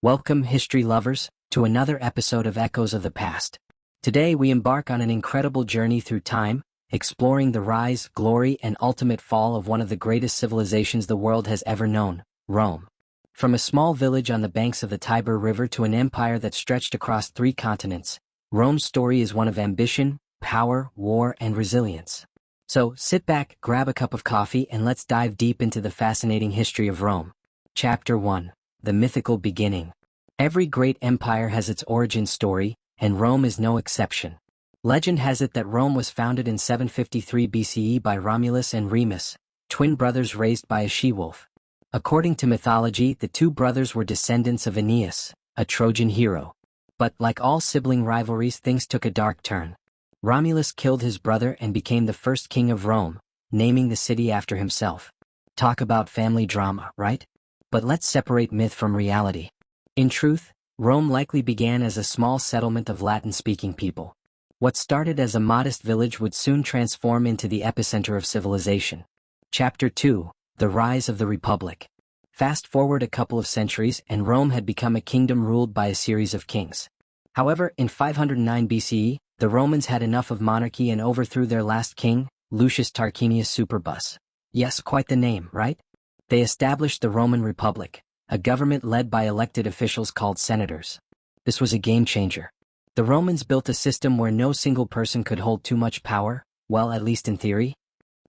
Welcome, history lovers, to another episode of Echoes of the Past. Today we embark on an incredible journey through time, exploring the rise, glory, and ultimate fall of one of the greatest civilizations the world has ever known, Rome. From a small village on the banks of the Tiber River to an empire that stretched across 3 continents, Rome's story is one of ambition, power, war, and resilience. So, sit back, grab a cup of coffee, and let's dive deep into the fascinating history of Rome. Chapter 1. The Mythical Beginning. Every great empire has its origin story, and Rome is no exception. Legend has it that Rome was founded in 753 BCE by Romulus and Remus, twin brothers raised by a she-wolf. According to mythology, the 2 brothers were descendants of Aeneas, a Trojan hero. But like all sibling rivalries, things took a dark turn. Romulus killed his brother and became the first king of Rome, naming the city after himself. Talk about family drama, right? But let's separate myth from reality. In truth, Rome likely began as a small settlement of Latin-speaking people. What started as a modest village would soon transform into the epicenter of civilization. Chapter 2. The Rise of the Republic. Fast forward a couple of centuries and Rome had become a kingdom ruled by a series of kings. However, in 509 BCE, the Romans had enough of monarchy and overthrew their last king, Lucius Tarquinius Superbus. Yes, quite the name, right? They established the Roman Republic, a government led by elected officials called senators. This was a game changer. The Romans built a system where no single person could hold too much power, well, at least in theory.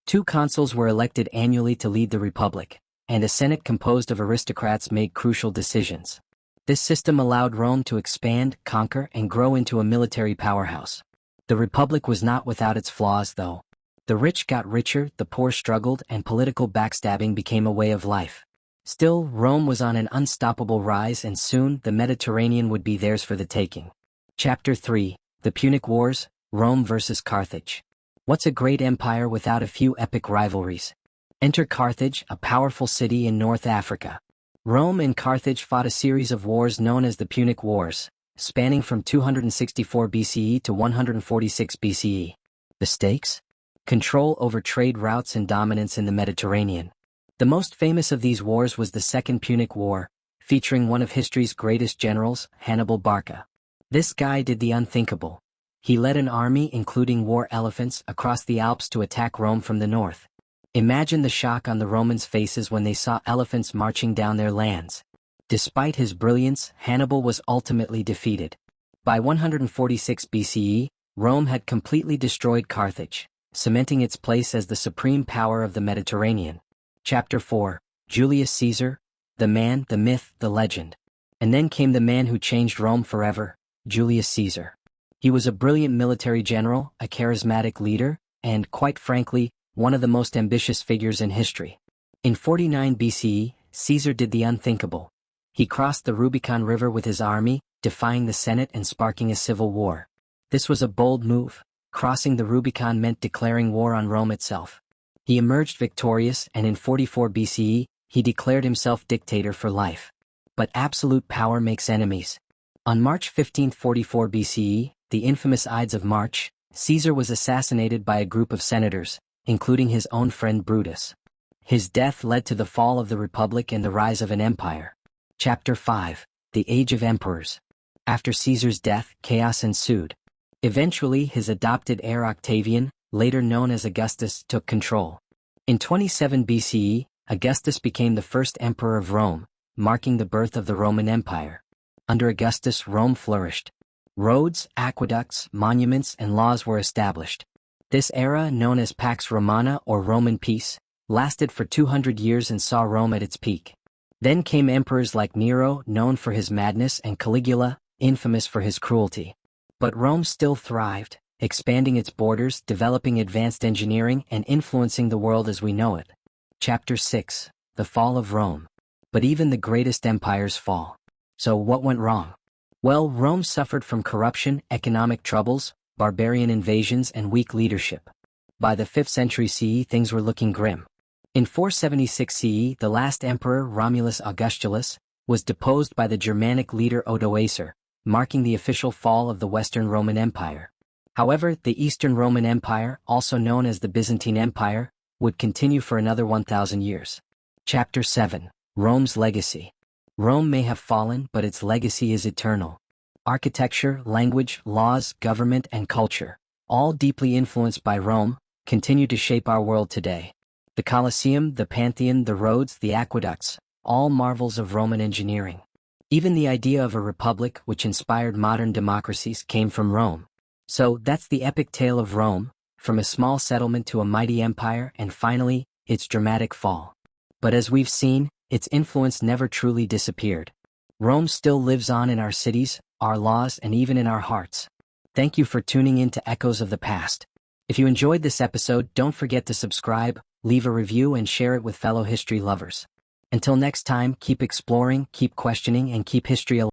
2 consuls were elected annually to lead the republic, and a senate composed of aristocrats made crucial decisions. This system allowed Rome to expand, conquer, and grow into a military powerhouse. The republic was not without its flaws, though. The rich got richer, the poor struggled, and political backstabbing became a way of life. Still, Rome was on an unstoppable rise, and soon the Mediterranean would be theirs for the taking. Chapter 3. The Punic Wars, Rome versus Carthage. What's a great empire without a few epic rivalries? Enter Carthage, a powerful city in North Africa. Rome and Carthage fought a series of wars known as the Punic Wars, spanning from 264 BCE to 146 BCE. The stakes? Control over trade routes and dominance in the Mediterranean. The most famous of these wars was the Second Punic War, featuring one of history's greatest generals, Hannibal Barca. This guy did the unthinkable. He led an army, including war elephants, across the Alps to attack Rome from the north. Imagine the shock on the Romans' faces when they saw elephants marching down their lands. Despite his brilliance, Hannibal was ultimately defeated. By 146 BCE, Rome had completely destroyed Carthage, cementing its place as the supreme power of the Mediterranean. Chapter 4. Julius Caesar, the man, the myth, the legend. And then came the man who changed Rome forever, Julius Caesar. He was a brilliant military general, a charismatic leader, and, quite frankly, one of the most ambitious figures in history. In 49 BCE, Caesar did the unthinkable. He crossed the Rubicon River with his army, defying the Senate and sparking a civil war. This was a bold move. Crossing the Rubicon meant declaring war on Rome itself. He emerged victorious, and in 44 BCE, he declared himself dictator for life. But absolute power makes enemies. On March 15, 44 BCE, the infamous Ides of March, Caesar was assassinated by a group of senators, including his own friend Brutus. His death led to the fall of the Republic and the rise of an empire. Chapter 5. The Age of Emperors. After Caesar's death, chaos ensued. Eventually, his adopted heir Octavian, later known as Augustus, took control. In 27 BCE, Augustus became the first emperor of Rome, marking the birth of the Roman Empire. Under Augustus, Rome flourished. Roads, aqueducts, monuments, and laws were established. This era, known as Pax Romana or Roman peace, lasted for 200 years and saw Rome at its peak. Then came emperors like Nero, known for his madness, and Caligula, infamous for his cruelty. But Rome still thrived, expanding its borders, developing advanced engineering, and influencing the world as we know it. Chapter 6. The Fall of Rome. But even the greatest empires fall. So what went wrong? Well, Rome suffered from corruption, economic troubles, barbarian invasions, and weak leadership. By the 5th century CE, things were looking grim. In 476 CE, the last emperor, Romulus Augustulus, was deposed by the Germanic leader Odoacer, marking the official fall of the Western Roman Empire. However, the Eastern Roman Empire, also known as the Byzantine Empire, would continue for another 1,000 years. Chapter 7. Rome's Legacy. Rome may have fallen, but its legacy is eternal. Architecture, language, laws, government, and culture, all deeply influenced by Rome, continue to shape our world today. The Colosseum, the Pantheon, the roads, the aqueducts, all marvels of Roman engineering. Even the idea of a republic, which inspired modern democracies, came from Rome. So that's the epic tale of Rome, from a small settlement to a mighty empire, and finally, its dramatic fall. But as we've seen, its influence never truly disappeared. Rome still lives on in our cities, our laws, and even in our hearts. Thank you for tuning in to Echoes of the Past. If you enjoyed this episode, don't forget to subscribe, leave a review, and share it with fellow history lovers. Until next time, keep exploring, keep questioning, and keep history alive.